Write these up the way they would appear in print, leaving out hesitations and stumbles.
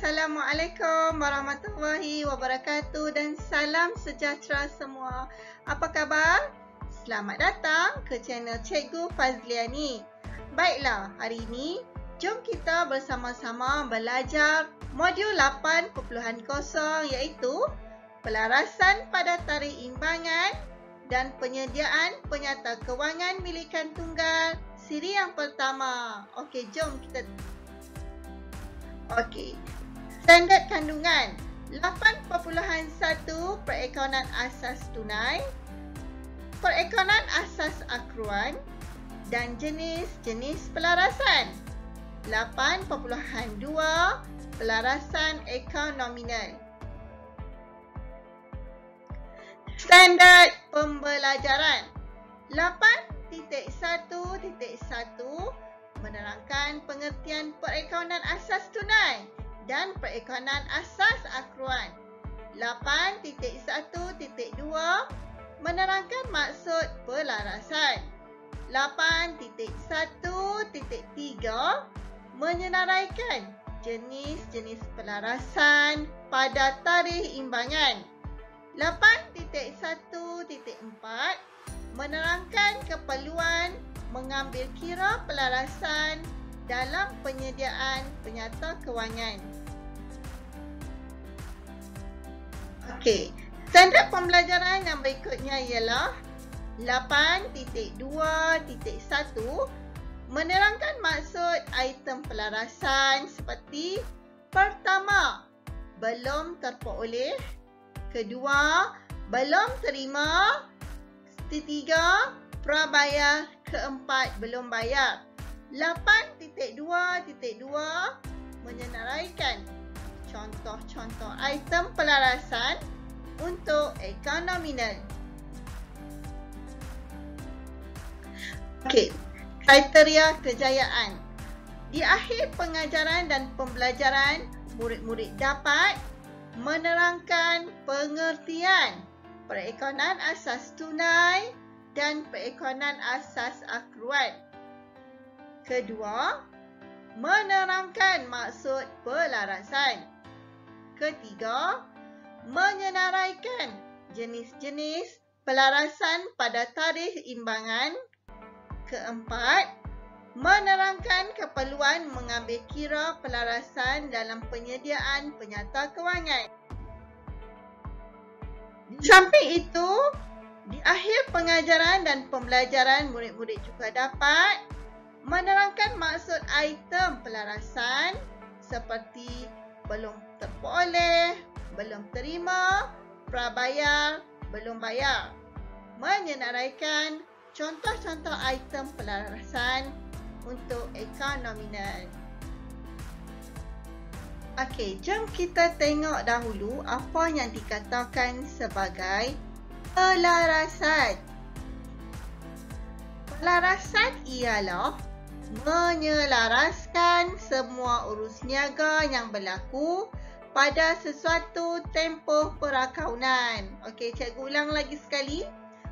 Assalamualaikum warahmatullahi wabarakatuh dan salam sejahtera semua. Apa khabar? Selamat datang ke channel Cikgu Fazliani. Baiklah, hari ini jom kita bersama-sama belajar modul 8.0 iaitu pelarasan pada tarikh imbangan dan penyediaan penyata kewangan milikan tunggal siri yang pertama. Okey, jom kita. Okey. Standard kandungan 8.1 perekonan asas tunai, perekonan asas akruan dan jenis-jenis pelarasan. 8.2 pelarasan akaun nominal. Standard pembelajaran 8.1.1 menerangkan pengertian perekonan asas tunai dan perekonan asas akruan. 8.1.2 menerangkan maksud pelarasan. 8.1.3 menyenaraikan jenis-jenis pelarasan pada tarikh imbangan. 8.1.4 menerangkan keperluan mengambil kira pelarasan dalam penyediaan penyata kewangan. Okey, standard pembelajaran yang berikutnya ialah 8.2.1 menerangkan maksud item pelarasan seperti pertama, belum terperoleh, kedua, belum terima, ketiga, prabayar, keempat, belum bayar. 8.2.2 menyenaraikan contoh-contoh item pelarasan untuk akaun nominal. Okey, kriteria kejayaan. Di akhir pengajaran dan pembelajaran, murid-murid dapat menerangkan pengertian perekonan asas tunai dan perekonan asas akruan. Kedua, menerangkan maksud pelarasan. Ketiga, menyenaraikan jenis-jenis pelarasan pada tarikh imbangan. Keempat, menerangkan keperluan mengambil kira pelarasan dalam penyediaan penyata kewangan. Di samping itu, di akhir pengajaran dan pembelajaran, murid-murid juga dapat menerangkan maksud item pelarasan seperti belum terperoleh, belum terima, prabayar, belum bayar. Menyenaraikan contoh-contoh item pelarasan untuk akaun nominal. Okey, jom kita tengok dahulu apa yang dikatakan sebagai pelarasan. Pelarasan ialah menyelaraskan semua urus niaga yang berlaku pada sesuatu tempoh perakaunan. Okey, cikgu ulang lagi sekali.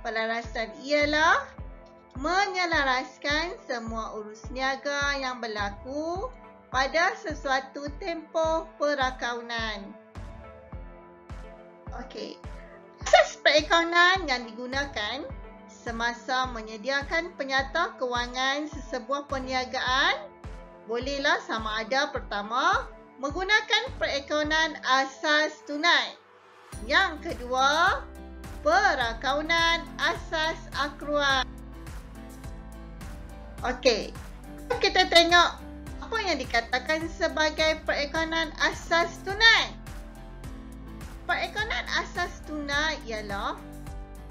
Pelarasan ialah menyelaraskan semua urus niaga yang berlaku pada sesuatu tempoh perakaunan. Okey, asas perekonan yang digunakan semasa menyediakan penyata kewangan sesebuah perniagaan bolehlah sama ada pertama menggunakan perekonan asas tunai. Yang kedua, perakaunan asas akruan. Okey, kita tengok apa yang dikatakan sebagai perekonan asas tunai. Perekonan asas tunai ialah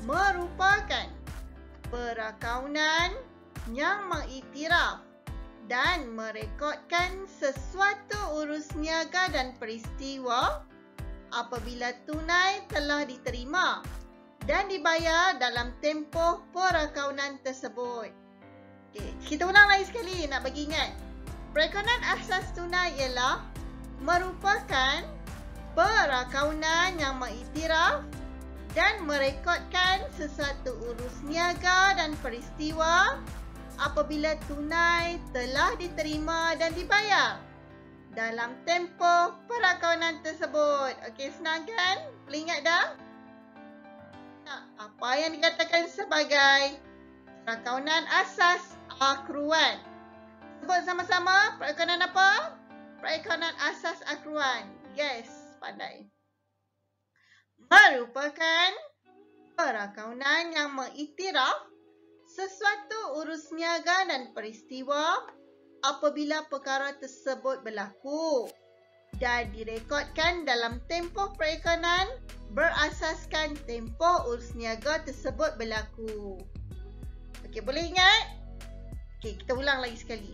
merupakan perakaunan yang mengiktiraf dan merekodkan sesuatu urus niaga dan peristiwa apabila tunai telah diterima dan dibayar dalam tempoh perakaunan tersebut. Okay, kita ulang lagi sekali nak bagi ingat. Perekonan asas tunai ialah merupakan perakaunan yang mengiktiraf dan merekodkan sesuatu urus niaga dan peristiwa apabila tunai telah diterima dan dibayar dalam tempoh perakanan tersebut. Okey, senang kan? Boleh ingat dah? Apa yang dikatakan sebagai perakanan asas akruan? Sebut sama-sama, perakanan apa? Perakanan asas akruan. Yes, pandai. Merupakan perakanan yang mengiktiraf sesuatu urus niaga dan peristiwa apabila perkara tersebut berlaku dan direkodkan dalam tempoh perikanan berasaskan tempoh urus niaga tersebut berlaku. Okey, boleh ingat? Okey, kita ulang lagi sekali.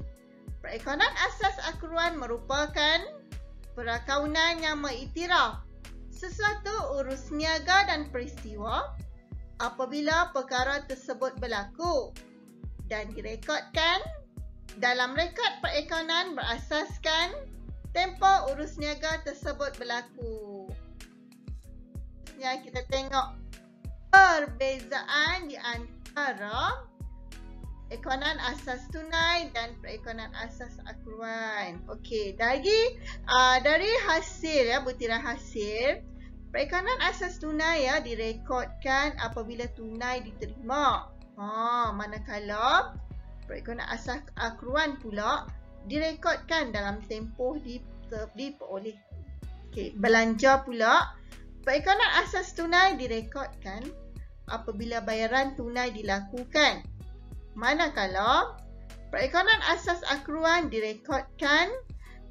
Perakanan asas akruan merupakan perakanan yang mengiktiraf sesuatu urus niaga dan peristiwa apabila perkara tersebut berlaku dan direkodkan dalam rekod perakanan berasaskan tempoh urus niaga tersebut berlaku. Ya, kita tengok perbezaan di antara perakanan asas tunai dan perakanan asas akruan. Okey, dari hasil ya, butiran hasil, perakanan asas tunai ya direkodkan apabila tunai diterima. Manakala perakanan asas akruan pula direkodkan dalam tempoh diperoleh. Okey, belanja pula, perakanan asas tunai direkodkan apabila bayaran tunai dilakukan. Manakala perakanan asas akruan direkodkan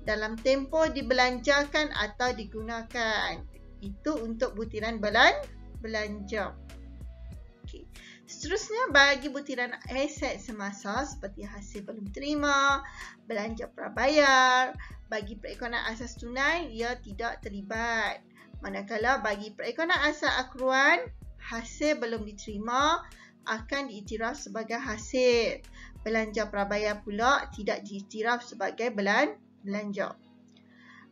dalam tempoh dibelanjakan atau digunakan. Itu untuk butiran belanja. Okay. Seterusnya, bagi butiran aset semasa seperti hasil belum terima, belanja prabayar, bagi perakanan asas tunai ia tidak terlibat. Manakala bagi perakanan asas akruan, hasil belum diterima akan diiktiraf sebagai hasil. Belanja prabayar pula tidak diiktiraf sebagai belanja.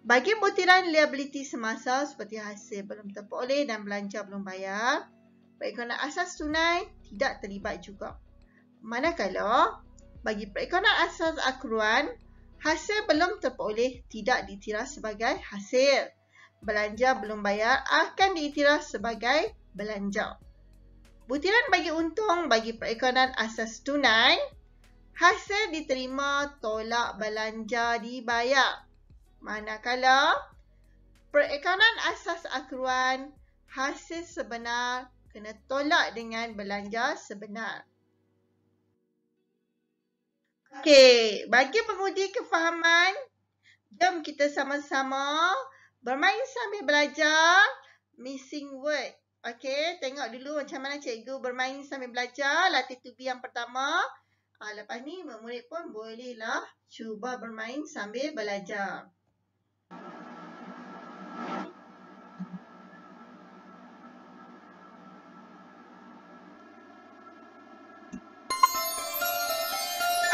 Bagi butiran liability semasa seperti hasil belum terperoleh dan belanja belum bayar, perakanan asas tunai tidak terlibat juga. Manakala bagi perakanan asas akruan, hasil belum terperoleh tidak diiktiraf sebagai hasil. Belanja belum bayar akan diiktiraf sebagai belanja. Butiran bagi untung bagi perakanan asas tunai, hasil diterima tolak belanja dibayar. Manakala perakanan asas akruan, hasil sebenar kena tolak dengan belanja sebenar. Okey, bagi penguji kefahaman, jom kita sama-sama bermain sambil belajar missing word. Okey, tengok dulu macam mana cikgu bermain sambil belajar. Latih tubi yang pertama. Lepas ni, murid pun bolehlah cuba bermain sambil belajar.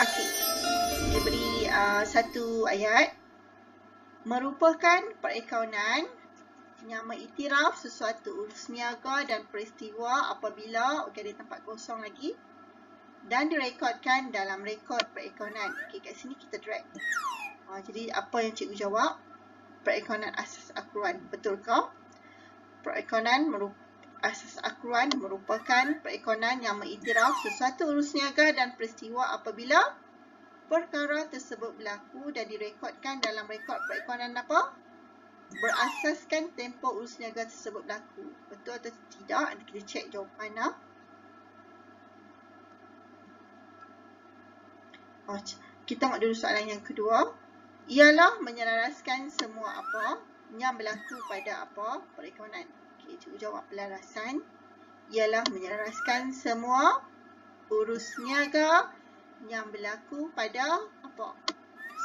Okey, dia beri satu ayat. Merupakan perakanan yang mengiktiraf sesuatu urus niaga dan peristiwa apabila, okey, ada tempat kosong lagi, dan direkodkan dalam rekod perakanan. Okey, kat sini kita drag. Jadi apa yang cikgu jawab? Perakanan asas akruan. Betul ke? Perakanan asas akruan merupakan perakanan yang mengiktiraf sesuatu urus niaga dan peristiwa apabila perkara tersebut berlaku dan direkodkan dalam rekod perakanan apa? Berasaskan tempoh urus niaga tersebut berlaku. Betul atau tidak? Kita cek jawapan. Kita tengok dulu soalan yang kedua. Ialah menyelaraskan semua apa yang berlaku pada apa perakanan. Okey, cikgu jawab pelarasan. Ialah menyelaraskan semua urus niaga yang berlaku pada apa?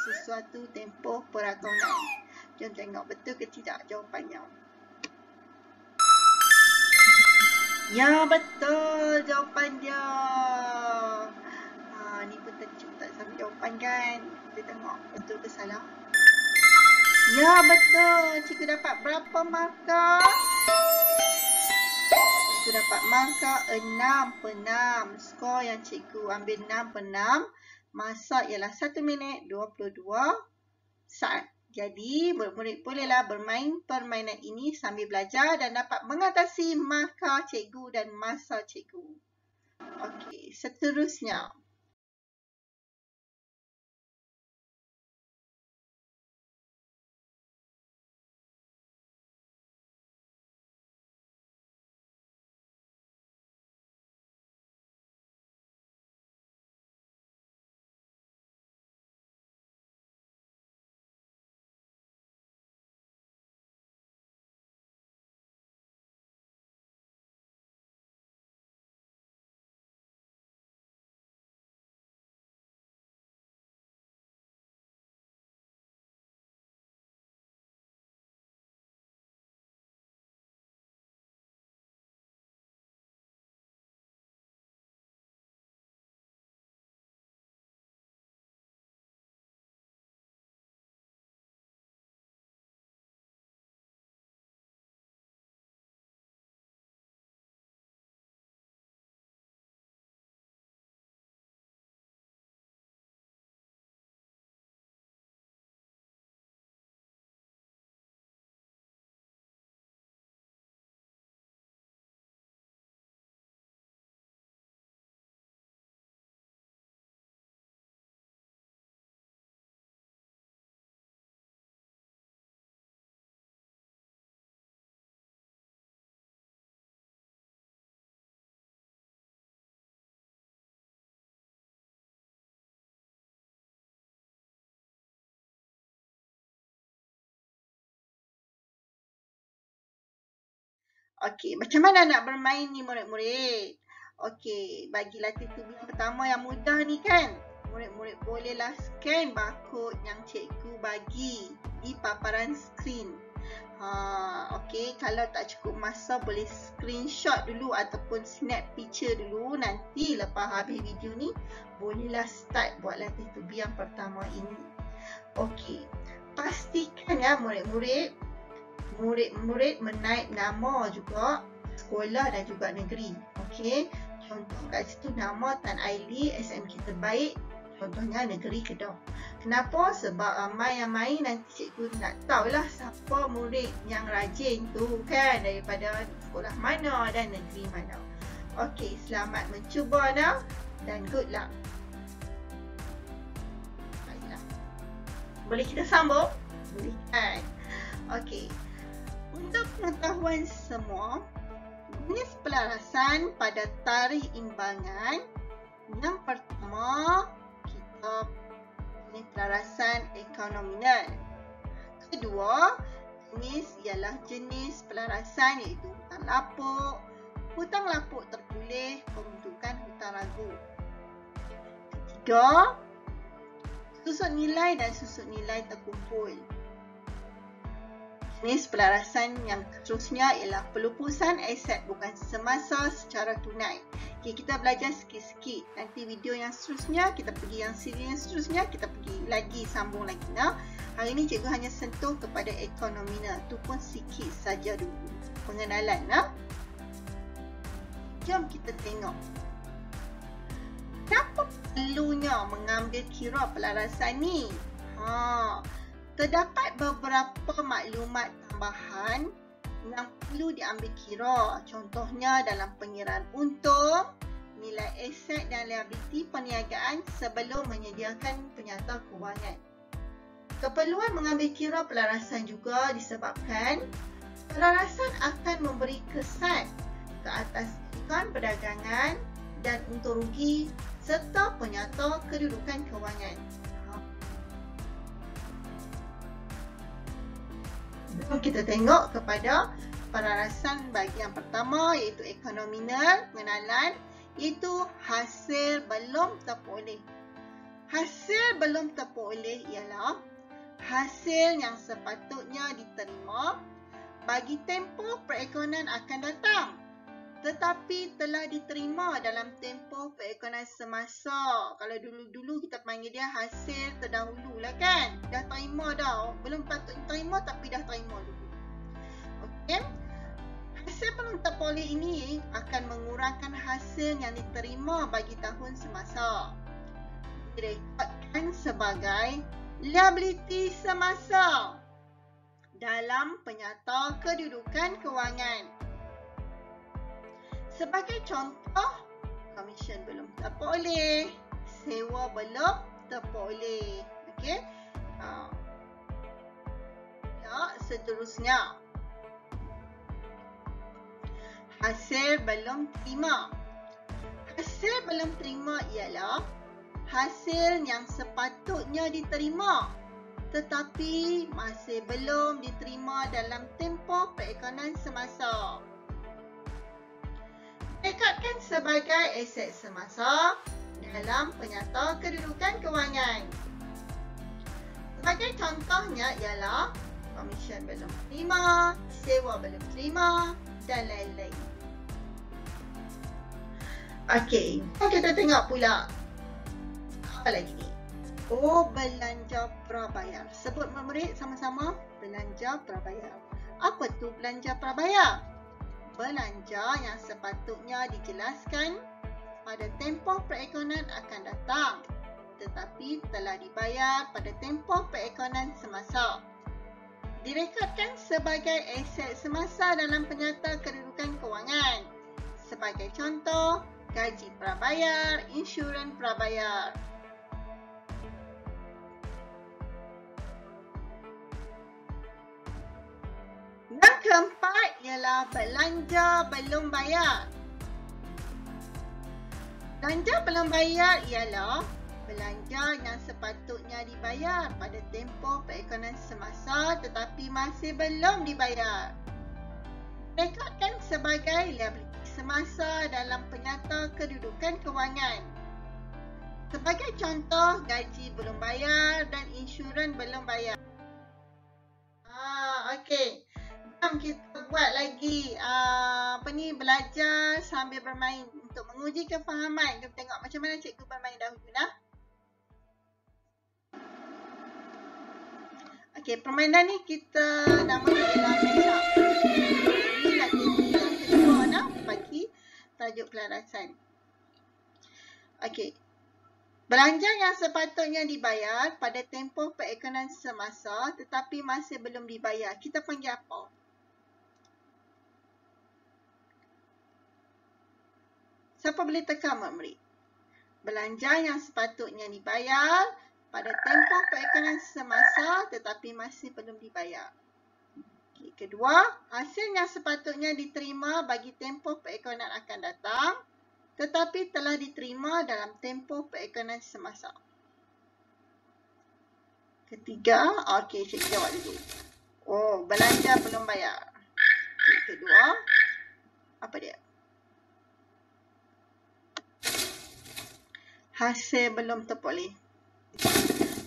Sesuatu tempoh perakanan. Jom tengok betul ke tidak jawapannya. Ya, betul jawapan dia. Ni pun tadi tak sampai jawapan kan. Kita tengok betul ke salah. Ya, betul. Cikgu dapat berapa markah? Cikgu dapat markah 6/6. Skor yang cikgu ambil 6/6. Masa ialah 1 minit 22 saat. Jadi, murid-murid bolehlah bermain permainan ini sambil belajar dan dapat mengatasi markah cikgu dan masa cikgu. Okey, seterusnya. Okey, macam mana nak bermain ni murid-murid? Okey, bagi latih tubuh yang pertama yang mudah ni kan. Murid-murid bolehlah scan barcode yang cikgu bagi di paparan skrin. Okey, kalau tak cukup masa boleh screenshot dulu ataupun snap picture dulu. Nanti lepas habis video ni, bolehlah start buat latih tubuh yang pertama ini. Okey, pastikan ya murid-murid menaip nama juga sekolah dan juga negeri. Okey, contoh kat situ nama Tan Aili, SMK terbaik, contohnya negeri Kedah. Kenapa? Sebab ramai yang main, nanti cikgu nak tahulah siapa murid yang rajin tu kan, daripada sekolah mana dan negeri mana. Okey, selamat mencuba dah dan good luck. Baiklah. Boleh kita sambung? Boleh kan? Okey. Untuk pengetahuan semua, jenis pelarasan pada tarikh imbangan yang pertama kita jenis pelarasan ekonominal. Kedua, jenis ialah jenis pelarasan iaitu hutang lapuk. Hutang lapuk terpulih pembentukan hutang ragu. Ketiga, susut nilai dan susut nilai terkumpul. Jenis pelarasan yang seterusnya ialah pelupusan aset bukan semasa secara tunai. Okay, kita belajar sikit-sikit. Nanti video yang seterusnya, kita pergi yang siri yang seterusnya, kita pergi lagi, sambung lagi. Nah, hari ini cikgu hanya sentuh kepada ekonomina. Itu pun sikit saja dulu. Pengenalan. Nah. Jom kita tengok. Kenapa perlunya mengambil kira pelarasan ni? Terdapat beberapa maklumat tambahan yang perlu diambil kira. Contohnya dalam pengiraan untung, nilai aset dan liabiliti perniagaan sebelum menyediakan penyata kewangan. Keperluan mengambil kira pelarasan juga disebabkan pelarasan akan memberi kesan ke atas akaun perdagangan dan untung rugi serta penyata kedudukan kewangan. Kita tengok kepada pelarasan bahagian pertama iaitu ekonominal, pengenalan, iaitu hasil belum terperoleh. Hasil belum terperoleh ialah hasil yang sepatutnya diterima bagi tempoh perekonomian akan datang, tetapi telah diterima dalam tempoh perekonomian semasa. Kalau dulu-dulu kita panggil dia hasil terdahulu lah kan. Dah terima dah. Belum patut terima tapi dah terima dulu. Okey. Hasil belum terperoleh ini akan mengurangkan hasil yang diterima bagi tahun semasa. Direkodkan sebagai Liability semasa dalam penyata kedudukan kewangan. Sebagai contoh, komisen belum terperoleh, sewa belum terperoleh. Okey. Ya, seterusnya. Hasil belum terima. Hasil belum terima ialah hasil yang sepatutnya diterima tetapi masih belum diterima dalam tempoh perekonan semasa. Rekodkan sebagai aset semasa dalam penyata kedudukan kewangan. Sebagai contohnya ialah komisen belum terima, sewa belum terima dan lain-lain. Okey, kita tengok pula apa lagi ni? Oh, belanja prabayar. Sebut murid sama-sama, belanja prabayar. Apa tu belanja prabayar? Belanja yang sepatutnya dijelaskan pada tempoh perekonan akan datang tetapi telah dibayar pada tempoh perekonan semasa. Direkodkan sebagai aset semasa dalam penyata kedudukan kewangan. Sebagai contoh, gaji prabayar, insurans prabayar. Dan keempat ialah belanja belum bayar. Belanja belum bayar ialah belanja yang sepatutnya dibayar pada tempoh perekonan semasa tetapi masih belum dibayar. Rekodkan sebagai liability semasa dalam penyata kedudukan kewangan. Sebagai contoh, gaji belum bayar dan insurans belum bayar. Okey. Jom kita buat lagi belajar sambil bermain untuk menguji kefahaman. Kita tengok macam mana cikgu bermain dahulu dah. Okey, permainan ni kita nama dia ialah match-up. Ini aktiviti yang kedua dah bagi tajuk pelarasan. Okey. Belanja yang sepatutnya dibayar pada tempoh perekonan semasa tetapi masih belum dibayar. Kita panggil apa? Siapa boleh teka murid? Belanja yang sepatutnya dibayar pada tempoh perekonan semasa tetapi masih belum dibayar. Okay. Kedua, hasil yang sepatutnya diterima bagi tempoh perekonan akan datang tetapi telah diterima dalam tempoh perekonan semasa. Ketiga, okey, cikgu jawab dulu. Oh, belanja belum bayar. Okay, kedua, apa dia? Hasil belum terperoleh.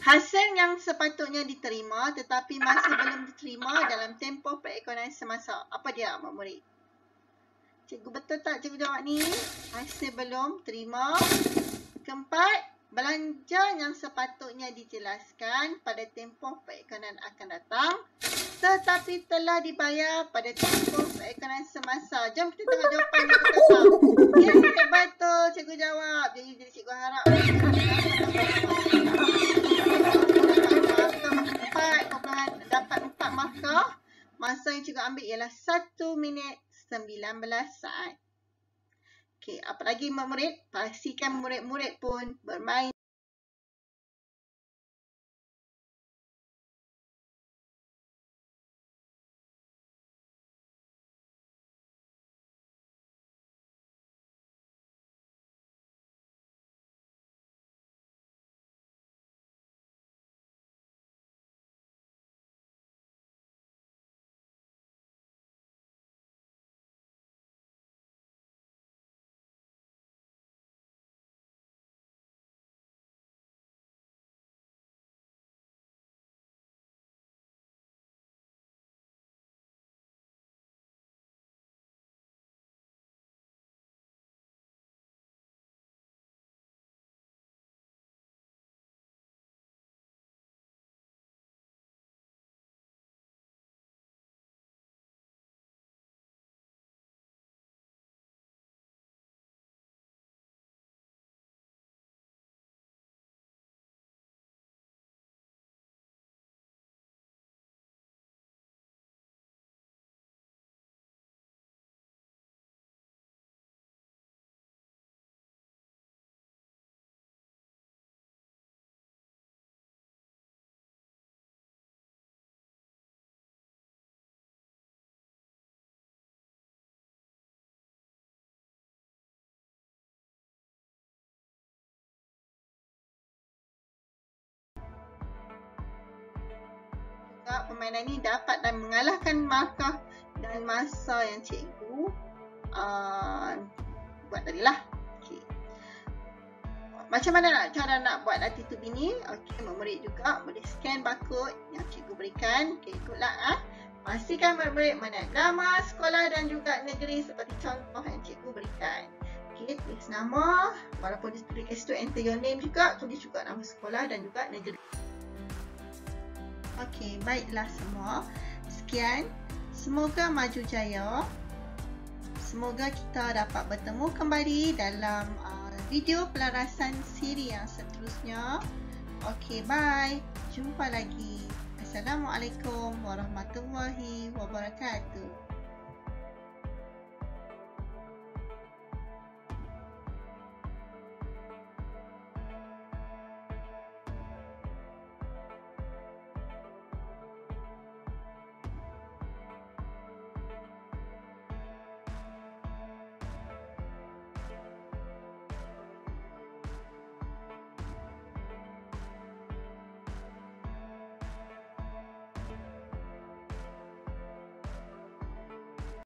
Hasil yang sepatutnya diterima tetapi masih belum diterima dalam tempoh perekonan semasa. Apa dia, mak murid? Cikgu betul tak cikgu jawab ni? Hasil belum terima. Keempat, belanja yang sepatutnya dijelaskan pada tempoh perekonan akan datang tetapi telah dibayar pada tempoh perekonan semasa. Jom kita tengok jawapan yang betul. Ya, betul cikgu jawab. Jadi cikgu harap dapat 4 markah. Masa yang cikgu ambil ialah 1 minit 19 saat. Okey, apa lagi murid? Pastikan murid-murid pun bermain juga permainan ni dapat dan mengalahkan markah dan masa yang cikgu buat tadi lah. Okay. Macam mana cara nak buat attitude ini? Okay, murid juga boleh scan barcode yang cikgu berikan. Okay, ikutlah. Pastikan murid mana nama, sekolah dan juga negeri seperti contoh yang cikgu berikan. Okay, tulis nama. Walaupun ditulis kat situ, enter your name juga. Tulis juga nama sekolah dan juga negeri. Okay, baiklah semua. Sekian. Semoga maju jaya. Semoga kita dapat bertemu kembali dalam video pelarasan siri yang seterusnya. Okay, bye. Jumpa lagi. Assalamualaikum warahmatullahi wabarakatuh.